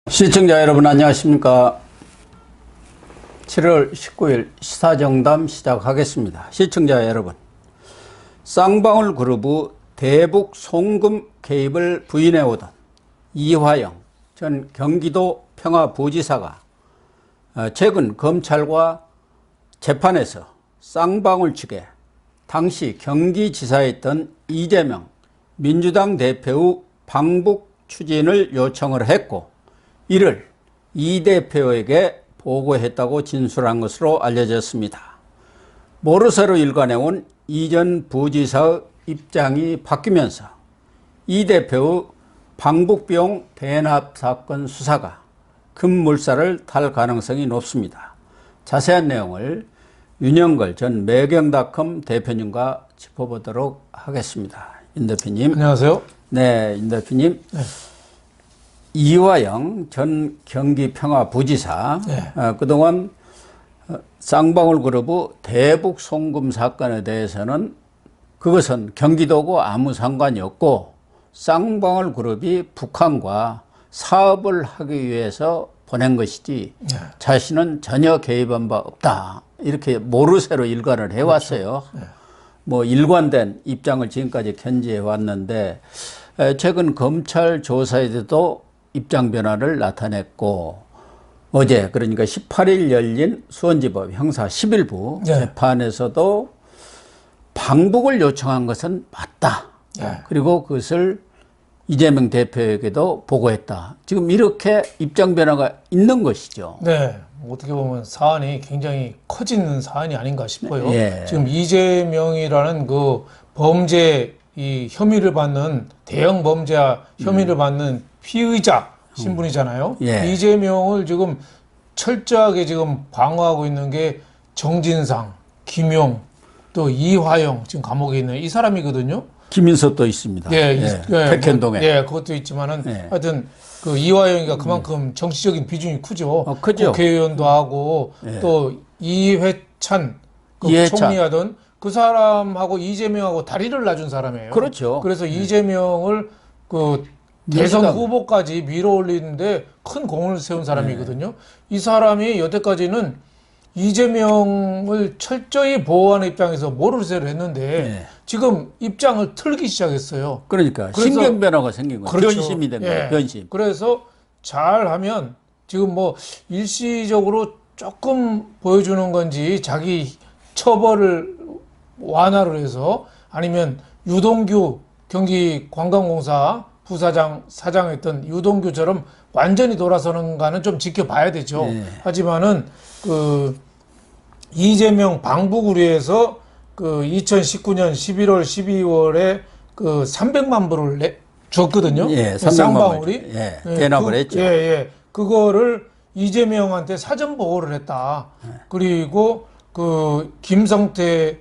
시청자 여러분 안녕하십니까. 7월 19일 시사정담 시작하겠습니다. 시청자 여러분, 쌍방울 그룹의 대북 송금 개입을 부인해오던 이화영 전 경기도 평화부지사가 최근 검찰과 재판에서 쌍방울 측에 당시 경기지사였던 이재명 민주당 대표의 방북 추진을 요청을 했고, 이를 이 대표에게 보고했다고 진술한 것으로 알려졌습니다. 모르쇠로 일관해온 이전 부지사의 입장이 바뀌면서 이 대표의 방북비용 대납 사건 수사가 급물살을 탈 가능성이 높습니다. 자세한 내용을 윤영걸 전 매경닷컴 대표님과 짚어보도록 하겠습니다. 임 대표님. 안녕하세요. 네, 임 대표님. 네. 이화영 전 경기평화부지사, 네. 그동안 쌍방울그룹의 대북 송금 사건에 대해서는 그것은 경기도고 아무 상관이 없고 쌍방울그룹이 북한과 사업을 하기 위해서 보낸 것이지 네. 자신은 전혀 개입한 바 없다, 이렇게 모르쇠로 일관을 해왔어요. 그렇죠. 네. 뭐 일관된 입장을 지금까지 견지해 왔는데, 최근 검찰 조사에도 입장 변화를 나타냈고, 어제 그러니까 18일 열린 수원지법 형사 11부 네. 재판에서도 방북을 요청한 것은 맞다. 네. 그리고 그것을 이재명 대표에게도 보고했다. 지금 이렇게 입장 변화가 있는 것이죠. 네. 어떻게 보면 사안이 굉장히 커지는 사안이 아닌가 싶어요. 예. 지금 이재명이라는 그 범죄 이 혐의를 받는 대형 범죄 혐의를 받는 피의자 신분이잖아요. 예. 이재명을 지금 철저하게 지금 방어하고 있는 게 정진상, 김용, 또 이화영 지금 감옥에 있는 이 사람이거든요. 김인석도 있습니다. 예, 백현동에. 예, 그것도 있지만은 하여튼 그 이화영이가 그만큼 정치적인 비중이 크죠. 크죠. 국회의원도 하고 또 이회찬 총리하던 그 사람하고 이재명하고 다리를 놔준 사람이에요. 그렇죠. 그래서 이재명을 그 대선 후보까지 밀어올리는데 큰 공을 세운 사람이거든요. 이 사람이 여태까지는 이재명을 철저히 보호하는 입장에서 모르쇠를 했는데 지금 입장을 틀기 시작했어요. 그러니까 신경 변화가 생긴 거예요. 그렇죠. 변심이 된 거예요. 변심. 그래서 잘하면 지금 뭐 일시적으로 조금 보여주는 건지 자기 처벌을 완화를 해서, 아니면 유동규 경기관광공사 부사장 사장했던 유동규처럼 완전히 돌아서는가는 좀 지켜봐야 되죠. 하지만은 그 이재명 방북을 위해서 그 2019년 11월 12월에 그 300만 불을 줬거든요. 쌍방울이 대납을 했죠. 그거를 이재명한테 사전 보고를 했다. 그리고 그 김성태한테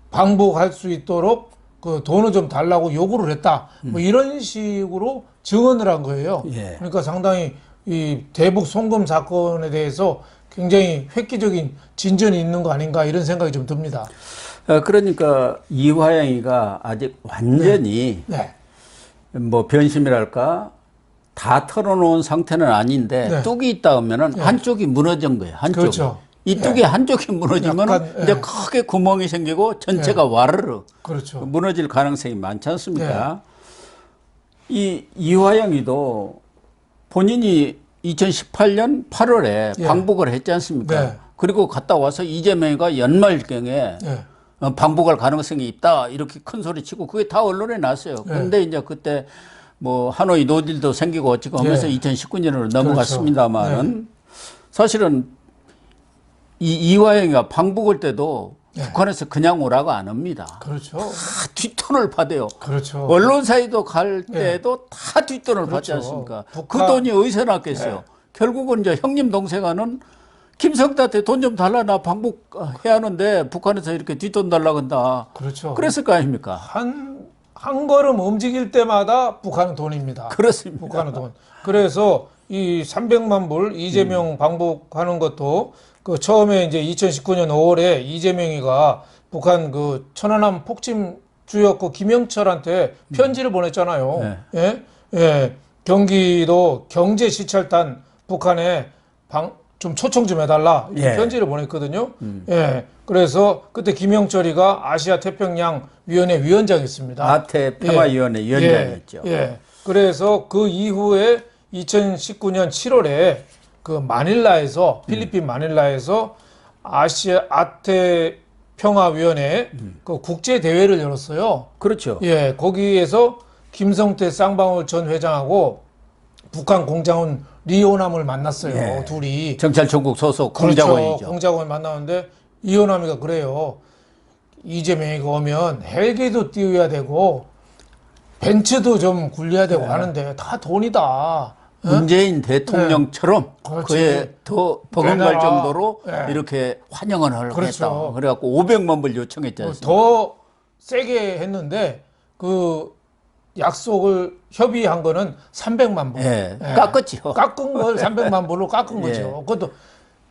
방북할 수 있도록 그 돈을 좀 달라고 요구를 했다. 뭐 이런 식으로 증언을 한 거예요. 그러니까 상당히 이 대북 송금 사건에 대해서 굉장히 획기적인 진전이 있는 거 아닌가, 이런 생각이 좀 듭니다. 그러니까 이화영이가 아직 완전히 뭐 변심이랄까 다 털어놓은 상태는 아닌데 뚝이 있다 하면은 한쪽이 무너진 거예요. 한쪽이. 그렇죠. 이 뚝이 한쪽이 무너지면 이제 크게 구멍이 생기고 전체가 와르르 그렇죠. 무너질 가능성이 많지 않습니까? 이 이화영이도 본인이 2018년 8월에 방북을 했지 않습니까? 그리고 갔다 와서 이재명이가 연말경에 방북할 가능성이 있다, 이렇게 큰 소리 치고 그게 다 언론에 났어요. 근데 이제 그때 뭐 하노이 노딜도 생기고 어찌고 하면서 2019년으로 넘어갔습니다만은 사실은 이 이화영이가 방북할 때도 북한에서 그냥 오라고 안 합니다. 그렇죠. 다 뒷돈을 받아요. 그렇죠. 언론사에도 갈 때도 다 뒷돈을 받지 않습니까? 그 돈이 어디서 났겠어요? 결국은 이제 형님 동생하는 김성태한테 돈 좀 달라, 나 방북해야 하는데 북한에서 이렇게 뒷돈 달라고 한다. 그렇죠. 그랬을 거 아닙니까? 한 걸음 움직일 때마다 북한은 돈입니다. 그렇습니다. 북한은 돈. 그래서 이 300만 불 이재명 방북하는 것도 그 처음에 이제 2019년 5월에 이재명이가 북한 그 천안함 폭침 주였고 김영철한테 편지를 보냈잖아요. 예? 예. 경기도 경제시찰단 북한에 좀 초청 좀 해달라 이렇게 예. 편지를 보냈거든요. 예. 그래서 그때 김영철이가 아시아 태평양 위원회 위원장이었습니다. 아태 평화위원회 위원장이었죠. 예. 그래서 그 이후에 2019년 7월에 그 마닐라에서 필리핀 마닐라에서 아시아 아태 평화위원회 그 국제 대회를 열었어요. 그렇죠. 예, 거기에서 김성태 쌍방울 전 회장하고 북한 공장원 리오남을 만났어요. 예. 둘이. 정찰총국 소속 그렇죠. 공작원이죠. 공작원 만나는데 리오남이가 그래요. 이재명이가 오면 헬기도 띄워야 되고 벤츠도 좀 굴려야 되고 하는데 다 돈이다. 문재인 대통령처럼 그렇지. 그에 더 버금갈 내놔라. 정도로 예. 이렇게 환영을 하려고 그렇죠. 했다. 그래갖고 500만 불 요청했지 않습니까? 더 세게 했는데 그 약속을 협의한 거는 300만 불. 예, 깎았죠. 깎은 걸 300만 불로 깎은 예. 거죠. 그것도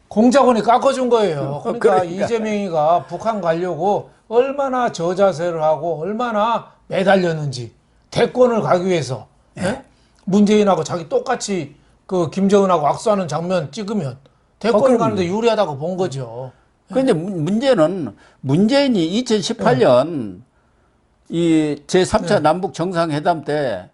공작원이 깎아준 거예요. 그러니까, 그러니까. 이재명이가 북한 가려고 얼마나 저자세를 하고 얼마나 매달렸는지 대권을 가기 위해서 예? 문재인하고 자기 똑같이 그 김정은하고 악수하는 장면 찍으면 대권 그럼요. 가는데 유리하다고 본 거죠. 그런데 문제는 문재인이 2018년 이 제3차 남북 정상회담 때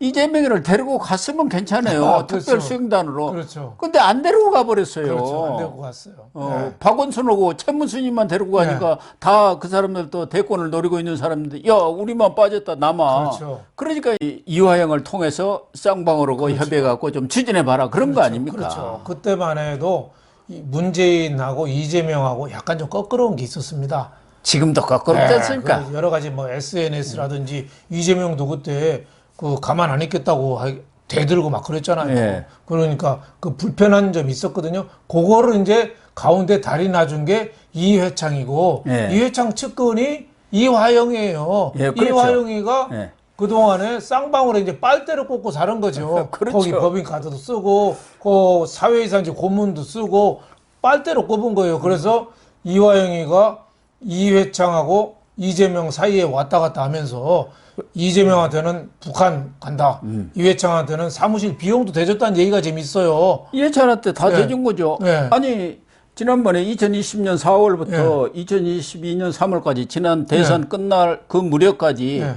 이재명이를 데리고 갔으면 괜찮아요. 아, 특별 그렇죠. 수행단으로. 그렇죠. 근데 안 데리고 가버렸어요. 그렇죠. 안 되고 갔어요. 네. 박원순하고 최문순이만 데리고 가니까 다 그 사람들도 대권을 노리고 있는 사람들, 야, 우리만 빠졌다, 남아. 그렇죠. 그러니까 이화영을 통해서 쌍방으로고 협의해갖고 좀 추진해봐라. 그런 거 아닙니까? 그렇죠. 그때만 해도 이 문재인하고 이재명하고 약간 좀 껄끄러운 게 있었습니다. 지금도 거꾸롭지 않습니까? 그 여러 가지 뭐 SNS라든지 이재명도 그때 그 가만 안 있겠다고 대들고 막 그랬잖아요. 예. 그러니까 그 불편한 점이 있었거든요. 그거를 이제 가운데 다리 놔준 게 이회창이고 예. 이회창 측근이 이화영이에요. 예, 그렇죠. 이화영이가 예. 그동안에 쌍방울에 이제 빨대를 꽂고 사는 거죠. 그렇죠. 거기 법인카드도 쓰고, 그 사회이사인지 고문도 쓰고, 빨대로 꼽은 거예요. 그래서 이화영이가 이회창하고 이재명 사이에 왔다 갔다 하면서 이재명한테는 북한 간다. 이회창한테는 사무실 비용도 대줬다는 얘기가 재밌어요. 이해찬한테 다 네. 대준 거죠. 네. 아니, 지난번에 2020년 4월부터 2022년 3월까지 지난 대선 끝날 그 무렵까지 네.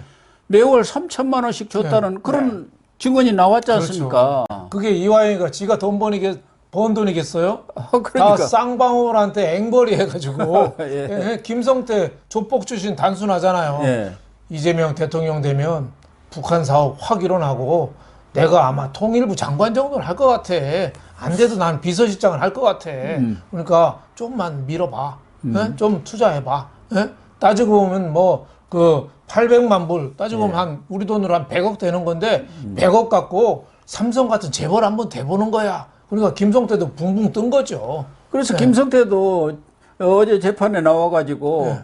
매월 3천만 원씩 줬다는 그런 증언이 나왔지 않습니까? 그게 이화영이가 지가 번 돈이겠어요? 그러니까. 다 쌍방울한테 앵벌이 해가지고 예. 예, 김성태 조폭 출신 단순하잖아요. 예. 이재명 대통령 되면 북한 사업 확 일어나고 내가 아마 통일부 장관 정도는 할 것 같아. 안 돼도 난 비서실장을 할 것 같아. 그러니까 좀만 밀어봐. 예? 좀 투자해봐. 예? 따지고 보면 뭐 그 800만 불 따지고 보면 한 우리 돈으로 한 100억 되는 건데 100억 갖고 삼성 같은 재벌 한번 대보는 거야. 그러니까 김성태도 붕붕 뜬 거죠. 그래서 김성태도 어제 재판에 나와가지고 네.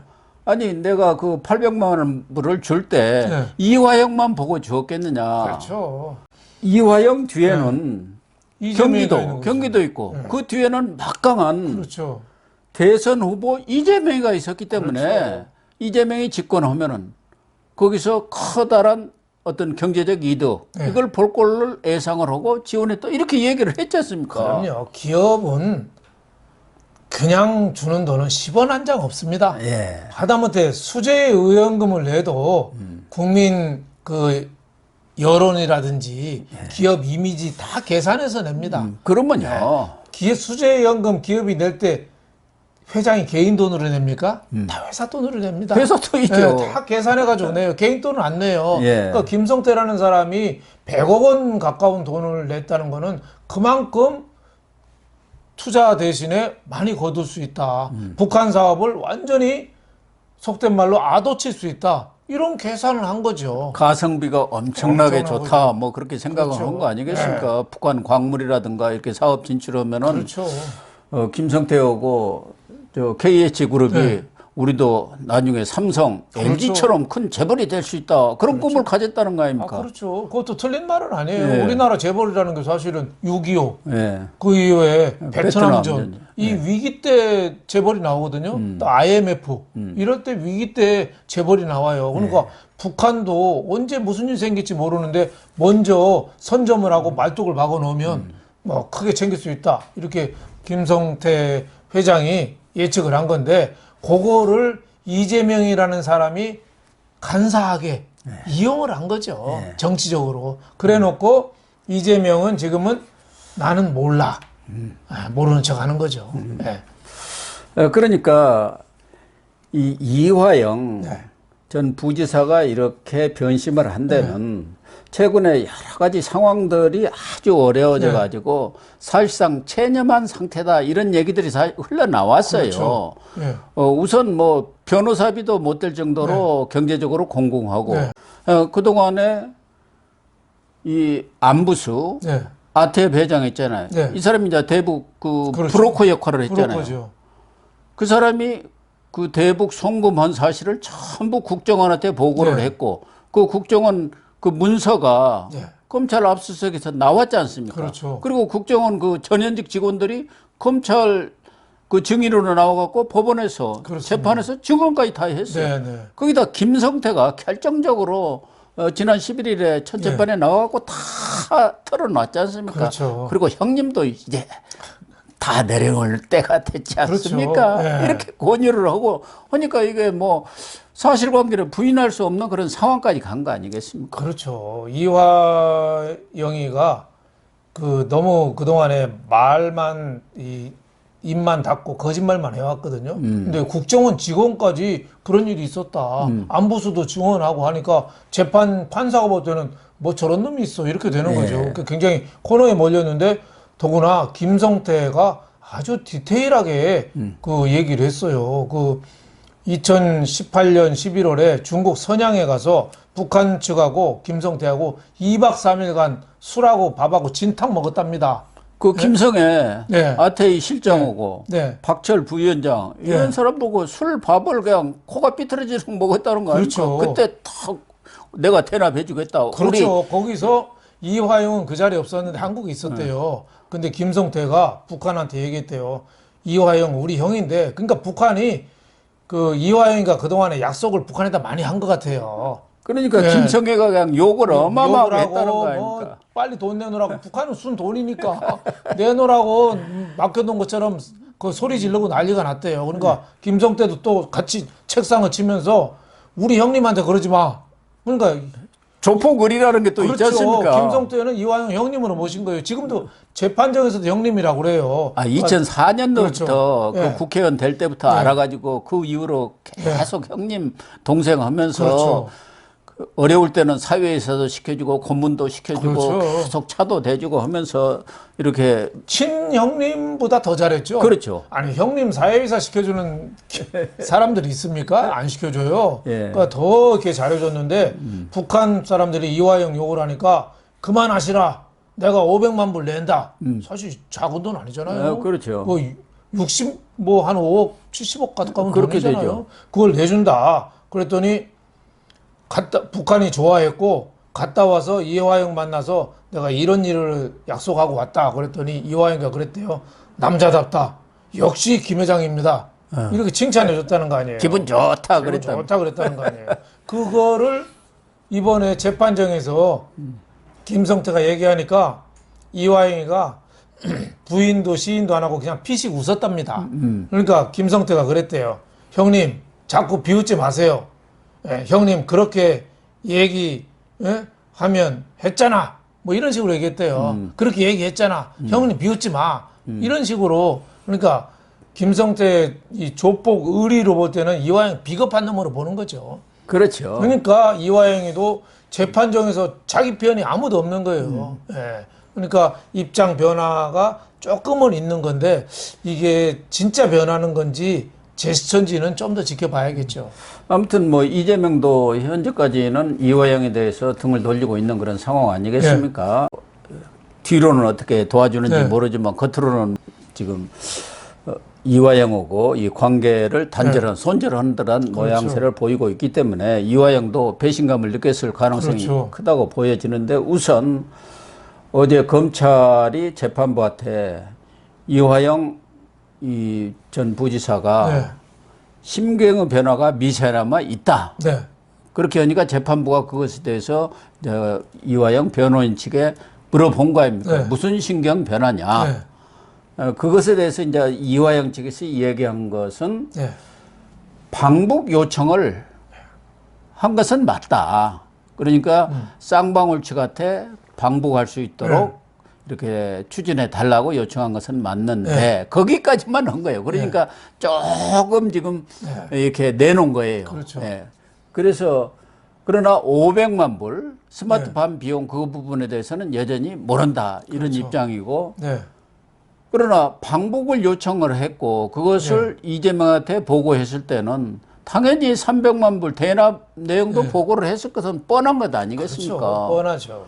아니 내가 그 800만 원을 줄 때 네. 이화영만 보고 주었겠느냐. 그렇죠. 이화영 뒤에는 이재명이 있는 거죠. 경기도 있고 그 뒤에는 막강한 그렇죠. 대선 후보 이재명이가 있었기 때문에 그렇죠. 이재명이 집권하면은 거기서 커다란 어떤 경제적 이득 네. 이걸 볼 걸로 예상을 하고 지원했다 이렇게 얘기를 했지 않습니까? 그럼요. 기업은 그냥 주는 돈은 10원 한 장 없습니다. 예. 하다못해 수재 의원금을 내도 국민 그 여론이라든지 기업 이미지 다 계산해서 냅니다. 그러면요. 수재연금 기업이 낼 때 회장이 개인 돈으로 냅니까? 다 회사 돈으로 냅니다. 회사 돈이죠. 다 계산해가지고 내요. 개인 돈은 안 내요. 예. 그러니까 김성태라는 사람이 100억 원 가까운 돈을 냈다는 거는 그만큼 투자 대신에 많이 거둘 수 있다. 북한 사업을 완전히 속된 말로 아도칠 수 있다. 이런 계산을 한 거죠. 가성비가 엄청나게 엄청난 좋다. 뭐 그렇게 생각을 그렇죠. 한 거 아니겠습니까? 북한 광물이라든가 이렇게 사업 진출하면은 그렇죠. 김성태하고 저 KH 그룹이 네. 우리도 나중에 삼성, 그렇죠. LG처럼 큰 재벌이 될 수 있다. 그런 꿈을 가졌다는 거 아닙니까? 그렇죠. 그것도 틀린 말은 아니에요. 예. 우리나라 재벌이라는 게 사실은 6.25, 예. 그 이후에 베트남전, 베트남전. 이 위기 때 재벌이 나오거든요. 또 IMF, 이럴 때 위기 때 재벌이 나와요. 그러니까 북한도 언제 무슨 일이 생길지 모르는데 먼저 선점을 하고 말뚝을 박아 놓으면 뭐 크게 챙길 수 있다. 이렇게 김성태 회장이 예측을 한 건데, 그거를 이재명이라는 사람이 간사하게 이용을 한 거죠. 정치적으로. 그래 놓고 이재명은 지금은 나는 몰라. 모르는 척 하는 거죠. 네. 그러니까 이 이화영 전 부지사가 이렇게 변심을 한 데는 최근에 여러 가지 상황들이 아주 어려워져 가지고 사실상 체념한 상태다, 이런 얘기들이 흘러나왔어요. 그렇죠. 우선 뭐 변호사비도 못 될 정도로 경제적으로 공공하고 그동안에 이 안부수 아태엽 회장 있잖아요. 이 사람이 이제 대북 그렇죠. 브로커 역할을 했잖아요. 브로커죠. 그 사람이 그 대북 송금한 사실을 전부 국정원한테 보고를 했고, 그 국정원 그 문서가 검찰 압수수색에서 나왔지 않습니까? 그렇죠. 그리고 국정원 그 전현직 직원들이 검찰 그 증인으로 나와갖고 법원에서 그렇습니다. 재판에서 증언까지 다 했어요. 거기다 김성태가 결정적으로 지난 11일에 첫 재판에 나와갖고 다 털어놨지 않습니까? 그렇죠. 그리고 형님도 이제 다 내려올 때가 됐지 않습니까? 그렇죠. 이렇게 권유를 하고 하니까 이게 뭐 사실관계를 부인할 수 없는 그런 상황까지 간 거 아니겠습니까? 그렇죠. 이화영이가 너무 그동안에 말만 입만 닫고 거짓말만 해왔거든요. 근데 국정원 직원까지 그런 일이 있었다. 안보수도 증언하고 하니까 판사가 볼 때는 뭐 저런 놈이 있어, 이렇게 되는 거죠. 그러니까 굉장히 코너에 몰렸는데, 더구나 김성태가 아주 디테일하게 그 얘기를 했어요. 2018년 11월에 중국 선양에 가서 북한 측하고 김성태하고 2박 3일간 술하고 밥하고 진탕 먹었답니다. 그 김성애 아태이 실장하고 박철 부위원장 이런 사람 보고 술 밥을 그냥 코가 삐뚤어지도록 먹었다는 거 아닙니까? 그렇죠. 그때 탁 내가 대납해주겠다. 그렇죠. 거기서 이화영은 그 자리에 없었는데 한국에 있었대요. 근데 김성태가 북한한테 얘기했대요. 이화영 우리 형인데, 그러니까 북한이 이화영이가 그동안에 약속을 북한에다 많이 한 것 같아요. 그러니까 김성애가 그냥 욕을 어마어마하게 했다는 거 아닙니까? 빨리 돈 내놓으라고. 북한은 순 돈이니까 내놓으라고 맡겨놓은 것처럼 그 소리 지르고 난리가 났대요. 그러니까 김성태도 또 같이 책상을 치면서 우리 형님한테 그러지 마. 그러니까 조폭을이라는 게 또 있지 않습니까? 김성태는 이화영 형님으로 모신 거예요. 지금도 재판정에서도 형님이라고 그래요. 2004년도부터 그 국회의원 될 때부터 알아가지고 그 이후로 계속 형님 동생 하면서 어려울 때는 사회에서도 시켜주고 고문도 시켜주고 계속 차도 대주고 하면서 이렇게 친형님보다 더 잘했죠. 그렇죠. 아니 형님 사회이사 시켜주는 사람들이 있습니까? 안 시켜줘요. 그러니까 더 이렇게 잘해줬는데 북한 사람들이 이화영 욕을 하니까 그만하시라. 내가 500만 불 낸다. 사실 작은 돈 아니잖아요. 그렇죠. 60 뭐 한 5억 70억 가까운 그렇게 돈이잖아요. 되죠. 그걸 내준다. 그랬더니 북한이 좋아했고 갔다 와서 이화영 만나서 내가 이런 일을 약속하고 왔다. 그랬더니 이화영이가 그랬대요. 남자답다. 역시 김 회장입니다. 이렇게 칭찬해 줬다는 거 아니에요. 기분 좋다 그랬다. 좋다 그랬다는 거 아니에요. 그거를 이번에 재판정에서 김성태가 얘기하니까 이화영이가 부인도 시인도 안 하고 그냥 피식 웃었답니다. 그러니까 김성태가 그랬대요. 형님 자꾸 비웃지 마세요. 형님 그렇게 하면 했잖아. 뭐 이런 식으로 얘기했대요. 그렇게 얘기했잖아. 형님 비웃지 마. 이런 식으로. 그러니까 김성태 이 조폭 의리로 볼 때는 이화영 비겁한 놈으로 보는 거죠. 그렇죠. 그러니까 이화영이도 재판정에서 자기 편이 아무도 없는 거예요. 그러니까 입장 변화가 조금은 있는 건데 이게 진짜 변하는 건지 제스처인지는 좀 더 지켜봐야겠죠. 아무튼 뭐 이재명도 현재까지는 이화영에 대해서 등을 돌리고 있는 그런 상황 아니겠습니까? 뒤로는 어떻게 도와주는지 모르지만 겉으로는 지금 이화영하고 이 관계를 단절한 손절한 듯한 모양새를 보이고 있기 때문에 이화영도 배신감을 느꼈을 가능성이 크다고 보여지는데, 우선 어제 검찰이 재판부한테 이화영 전 부지사가 심경의 변화가 미세하나마 있다. 그렇게 하니까 재판부가 그것에 대해서 이화영 변호인 측에 물어본 거 아닙니까? 무슨 신경 변화냐? 그것에 대해서 이제 이화영 측에서 얘기한 것은 방북 요청을 한 것은 맞다. 그러니까 쌍방울 측한테 방북할 수 있도록 이렇게 추진해 달라고 요청한 것은 맞는데 거기까지만 한 거예요. 그러니까 조금 지금 이렇게 내놓은 거예요. 그래서 그러나 500만 불 스마트팜 비용 그 부분에 대해서는 여전히 모른다 이런 입장이고, 그러나 방북을 요청을 했고 그것을 이재명한테 보고했을 때는 당연히 300만 불 대납 내용도 보고를 했을 것은 뻔한 것 아니겠습니까? 뻔하죠.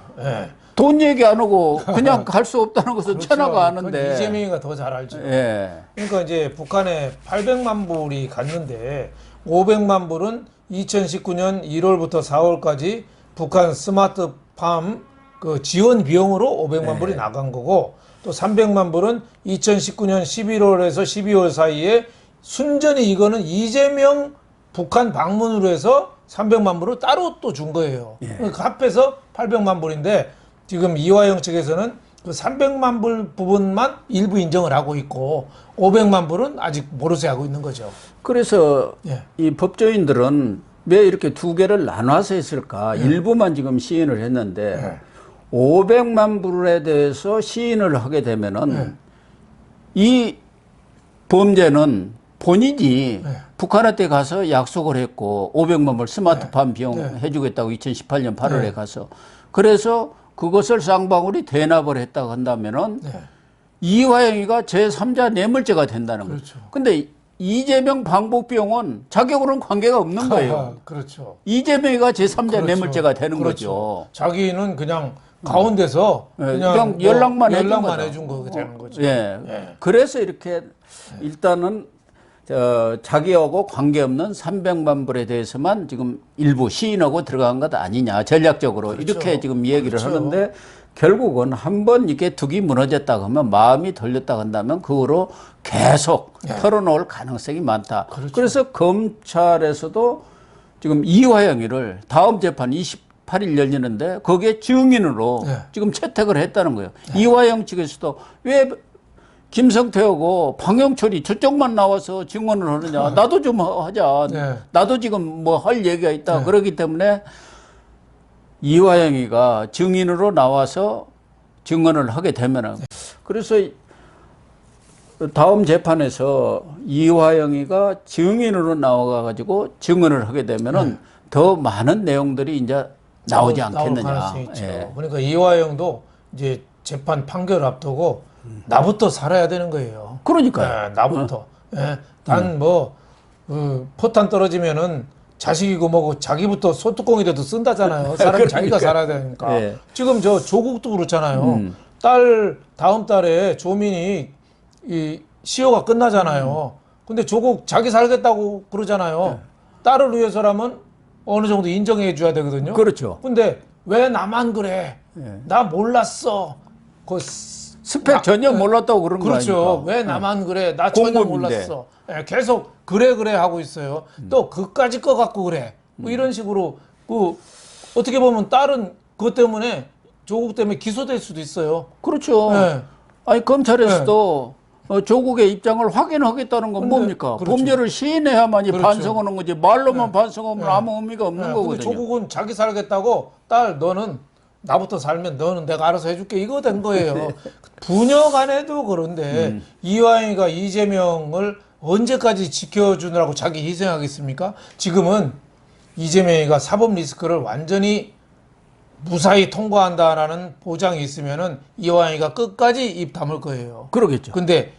돈 얘기 안 하고 그냥 갈 수 없다는 것은 천하가 아는데. 이재명이가 더 잘 알죠. 그러니까 이제 북한에 800만 불이 갔는데 500만 불은 2019년 1월부터 4월까지 북한 스마트팜 그 지원 비용으로 500만 불이 나간 거고, 또 300만 불은 2019년 11월에서 12월 사이에 순전히 이거는 이재명 북한 방문으로 해서 300만 불을 따로 또 준 거예요. 그러니까 합해서 800만 불인데 지금 이화영 측에서는 그 300만 불 부분만 일부 인정을 하고 있고 500만 불은 아직 모르쇠 하고 있는 거죠. 그래서 이 법조인들은 왜 이렇게 두 개를 나눠서 했을까? 일부만 지금 시인을 했는데 500만 불에 대해서 시인을 하게 되면은 이 범죄는 본인이 북한한테 가서 약속을 했고 500만 불 스마트팜 비용 해주겠다고 2018년 8월에 가서, 그래서 그것을 쌍방울이 대납을 했다고 한다면은 이화영이가 제3자 뇌물죄가 된다는 거죠. 근데 이재명 방북 비용은 자격으로는 관계가 없는 거예요. 이재명이가 제3자 뇌물죄가 되는 거죠. 자기는 그냥 가운데서 그냥 연락만 해준 거 되는 거죠. 그래서 이렇게 일단은 자기하고 관계없는 300만 불에 대해서만 지금 일부 시인하고 들어간 것 아니냐, 전략적으로 이렇게 지금 얘기를 하는데, 결국은 한번 이렇게 둑이 무너졌다고 하면, 마음이 돌렸다고 한다면 그거로 계속 털어놓을 가능성이 많다. 그래서 검찰에서도 지금 이화영이를 다음 재판 28일 열리는데 거기에 증인으로 지금 채택을 했다는 거예요. 이화영 측에서도 왜 김성태하고 방영철이 저쪽만 나와서 증언을 하느냐, 나도 좀 하자, 나도 지금 뭐 할 얘기가 있다. 그렇기 때문에 이화영이가 증인으로 나와서 증언을 하게 되면은, 그래서 다음 재판에서 이화영이가 증인으로 나와가지고 증언을 하게 되면은 더 많은 내용들이 이제 나오지 않겠느냐. 그러니까 이화영도 이제 재판 판결 앞두고 나부터 살아야 되는 거예요. 그러니까요. 나부터. 단 뭐 포탄 떨어지면은 자식이고 뭐고 자기부터 소뚜껑이라도 쓴다잖아요. 사람이 자기가 살아야 되니까. 지금 저 조국도 그렇잖아요. 다음 달에 조민이 이 시효가 끝나잖아요. 근데 조국 자기 살겠다고 그러잖아요. 딸을 위해서라면 어느 정도 인정해 줘야 되거든요. 그렇죠. 근데 왜 나만 그래? 나 몰랐어. 그 스펙 전혀 몰랐다고 그런 거 아닙니까? 그렇죠. 왜 나만 그래? 나 전혀 몰랐어. 계속 그래 하고 있어요. 또 그까짓 거 갖고 그래. 뭐 이런 식으로 어떻게 보면 딸은 그것 때문에 조국 때문에 기소될 수도 있어요. 그렇죠. 아니 검찰에서도 조국의 입장을 확인하겠다는 건 뭡니까? 범죄를 시인해야만이 반성하는 거지. 말로만 반성하면 아무 의미가 없는 거거든요. 근데 조국은 자기 살겠다고 딸 너는 나부터 살면 너는 내가 알아서 해줄게 이거 된 거예요. 부녀 간에도 그런데 이화영이가 이재명을 언제까지 지켜주느라고 자기 희생하겠습니까? 지금은 이재명이가 사법 리스크를 완전히 무사히 통과한다라는 보장이 있으면은 이화영이가 끝까지 입 다물 거예요. 그러겠죠. 근데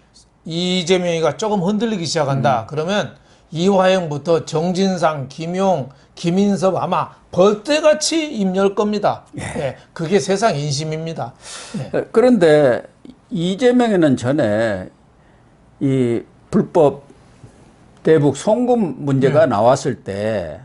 이재명이가 조금 흔들리기 시작한다. 그러면 이화영부터 정진상, 김용, 김인섭 아마 벌떼같이 입 열 겁니다. 그게 세상 인심입니다. 그런데 이재명에는 전에 이 불법 대북 송금 문제가 나왔을 때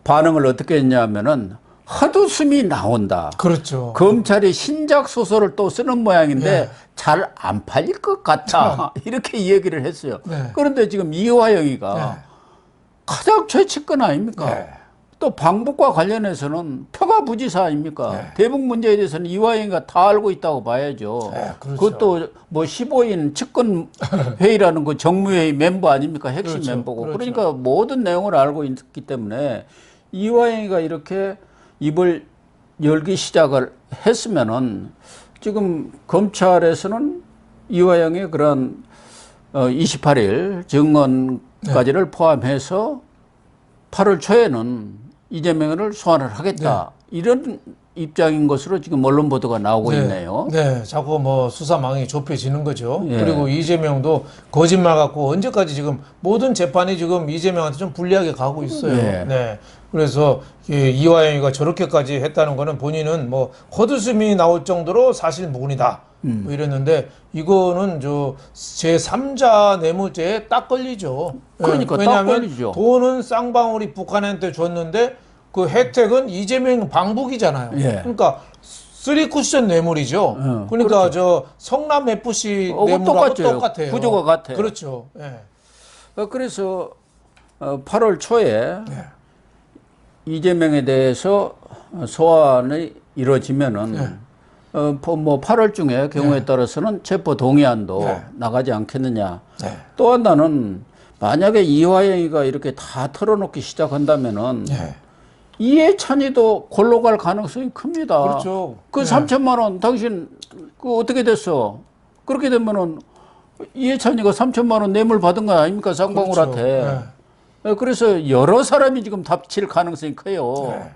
반응을 어떻게 했냐면은 헛웃음이 나온다. 그렇죠. 검찰이 신작 소설을 또 쓰는 모양인데 잘 안 팔릴 것 같다. 이렇게 얘기를 했어요. 그런데 지금 이화영이가 가장 최측근 아닙니까? 또 방북과 관련해서는 표가부지사 아닙니까? 대북 문제에 대해서는 이화영이가 다 알고 있다고 봐야죠. 그렇죠. 그것도 뭐 15인 측근 회의라는 그 정무회의 멤버 아닙니까? 핵심 그렇죠. 멤버고. 그렇죠. 그러니까 모든 내용을 알고 있기 때문에 이화영이가 이렇게 입을 열기 시작을 했으면은 지금 검찰에서는 이화영의 그런 28일 증언까지를 포함해서 8월 초에는 이재명을 소환을 하겠다. 이런 입장인 것으로 지금 언론 보도가 나오고 있네요. 네, 자꾸 뭐 수사망이 좁혀지는 거죠. 그리고 이재명도 거짓말 갖고 언제까지 지금 모든 재판이 지금 이재명한테 좀 불리하게 가고 있어요. 네. 그래서 이화영이가 저렇게까지 했다는 거는 본인은 뭐 헛웃음이 나올 정도로 사실 무근이다. 뭐 이랬는데 이거는 저 제3자 뇌물죄에 딱 걸리죠. 그러니까 왜냐하면 딱 걸리죠. 돈은 쌍방울이 북한한테 줬는데 그 혜택은 이재명 방북이잖아요. 그러니까 쓰리 쿠션 뇌물이죠. 그러니까 그렇죠. 저 성남 FC 뇌물하고 똑같아요. 구조가 같아요. 그렇죠. 그래서 8월 초에 이재명에 대해서 소환이 이루어지면은 뭐 8월 중에 경우에 따라서는 체포 동의안도 나가지 않겠느냐. 또 하나는 만약에 이화영이가 이렇게 다 털어놓기 시작한다면은 이해찬이도 골로 갈 가능성이 큽니다. 그렇죠. 그 3천만 원 당신 그 어떻게 됐어? 그렇게 되면은 이해찬이가 3천만 원 뇌물 받은 거 아닙니까? 쌍방울한테. 그래서 여러 사람이 지금 답칠 가능성이 커요.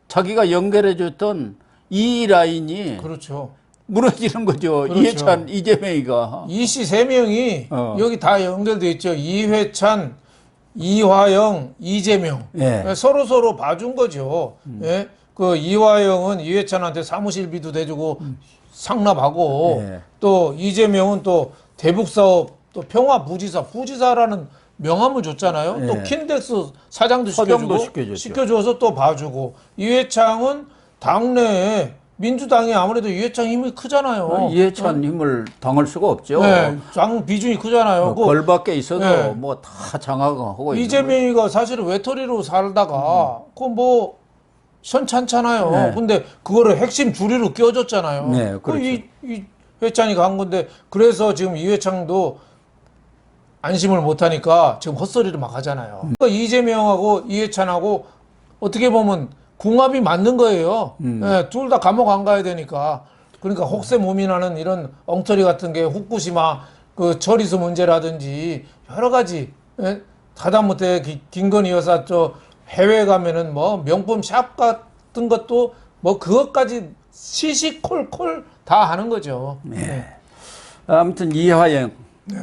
자기가 연결해줬던 이 라인이 그렇죠. 무너지는 거죠. 그렇죠. 이해찬, 이재명이가. 이씨 세 명이 여기 다 연결돼 있죠. 이회찬, 이화영, 이재명. 서로 봐준 거죠. 그 이화영은 이회찬한테 사무실비도 대주고 상납하고 또 이재명은 또 대북사업 또 평화부지사라는 명함을 줬잖아요. 또 킨덱스 사장도 시켜줘서 또 봐주고 이회창은 당내에 민주당이 아무래도 이회창 힘이 크잖아요. 이해찬 힘을 당할 수가 없죠. 당 비중이 크잖아요. 뭐 걸밖에 있어도 뭐 다 장악하고 이재명이가 사실은 외톨이로 살다가 그 뭐 현찮잖아요. 근데 그거를 핵심 주류로 끼워줬잖아요. 그렇죠. 이 회찬이 간 건데 그래서 지금 이회창도 안심을 못하니까 지금 헛소리를 막 하잖아요. 그러니까 이재명하고 이해찬하고 어떻게 보면 궁합이 맞는 거예요. 둘 다 감옥 안 가야 되니까. 그러니까 혹세 무민하는 이런 엉터리 같은 게 후쿠시마 그 처리수 문제라든지 여러 가지 하다못해 김건희 여사 저 해외 가면은 뭐 명품 샵 같은 것도 뭐 그것까지 시시콜콜 다 하는 거죠. 아무튼 이화영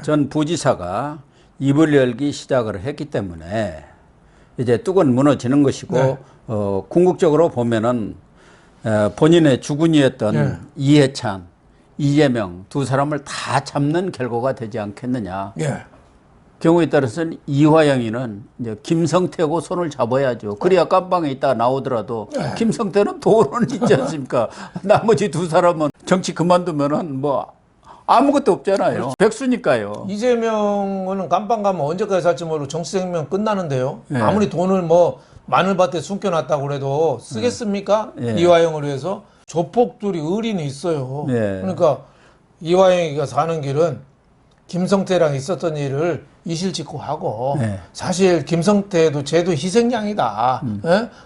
전 부지사가 입을 열기 시작을 했기 때문에 이제 뚝은 무너지는 것이고 궁극적으로 보면은 본인의 주군이었던 이해찬, 이재명 두 사람을 다 잡는 결과가 되지 않겠느냐. 경우에 따라서는 이화영이는 이제 김성태하고 손을 잡아야죠. 그래야 깜방에 있다가 나오더라도 김성태는 돈은 있지 않습니까? 나머지 두 사람은 정치 그만두면은 뭐 아무것도 없잖아요. 백수니까요. 이재명은 깜빵 가면 언제까지 살지 모르고 정치 생명 끝나는데요. 아무리 돈을 뭐 마늘밭에 숨겨놨다고 그래도 쓰겠습니까? 이화영을 위해서. 조폭들이 의리는 있어요. 그러니까 이화영이가 사는 길은 김성태랑 있었던 일을 이실직고 하고 사실 김성태도 쟤도 희생양이다.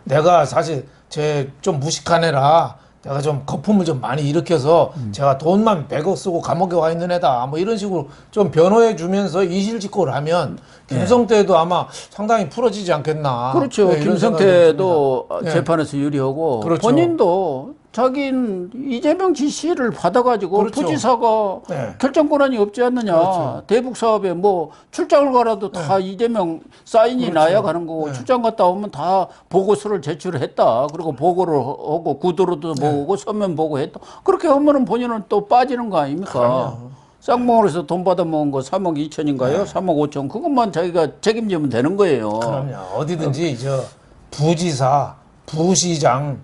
내가 사실 쟤 좀 무식한 애라 내가 좀 거품을 좀 많이 일으켜서 제가 돈만 100억 쓰고 감옥에 와 있는 애다. 뭐 이런 식으로 좀 변호해 주면서 이실직고를 하면 김성태도 아마 상당히 풀어지지 않겠나. 그렇죠. 김성태도 재판에서 유리하고 본인도 자기는 이재명 지시를 받아가지고 부지사가 결정권한이 없지 않느냐. 대북 사업에 뭐 출장을 가라도 다 이재명 사인이 나야 가는 거고 출장 갔다 오면 다 보고서를 제출했다. 그리고 보고를 하고 구도로도 보고 서면 보고했다. 그렇게 하면은 본인은 또 빠지는 거 아닙니까? 쌍방울에서 돈 받아먹은 거 3억 2천인가요? 3억 5천. 그것만 자기가 책임지면 되는 거예요. 그럼요. 어디든지 부지사, 부시장,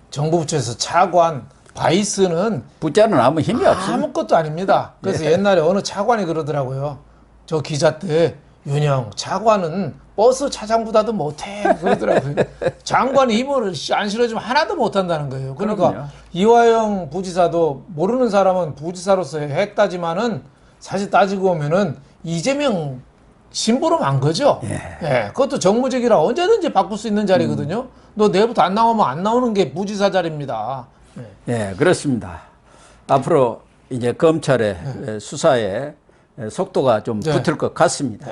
정부부처에서 차관, 바이스는 부자는 아무 힘이 없습니다. 아무것도 아닙니다. 그래서 옛날에 어느 차관이 그러더라고요. 저 기자 때 윤영 차관은 버스 차장보다도 못해 그러더라고요. 장관이 힘을 안 실어주면 하나도 못한다는 거예요. 그러니까 그럼요. 이화영 부지사도 모르는 사람은 부지사로서 했다지만은 사실 따지고 보면은 이재명 심부름한 거죠. 예, 그것도 정무직이라 언제든지 바꿀 수 있는 자리거든요. 너 내부터 안 나오면 안 나오는 게 부지사 자리입니다. 예, 그렇습니다. 앞으로 이제 검찰의 수사에 속도가 좀 붙을 것 같습니다.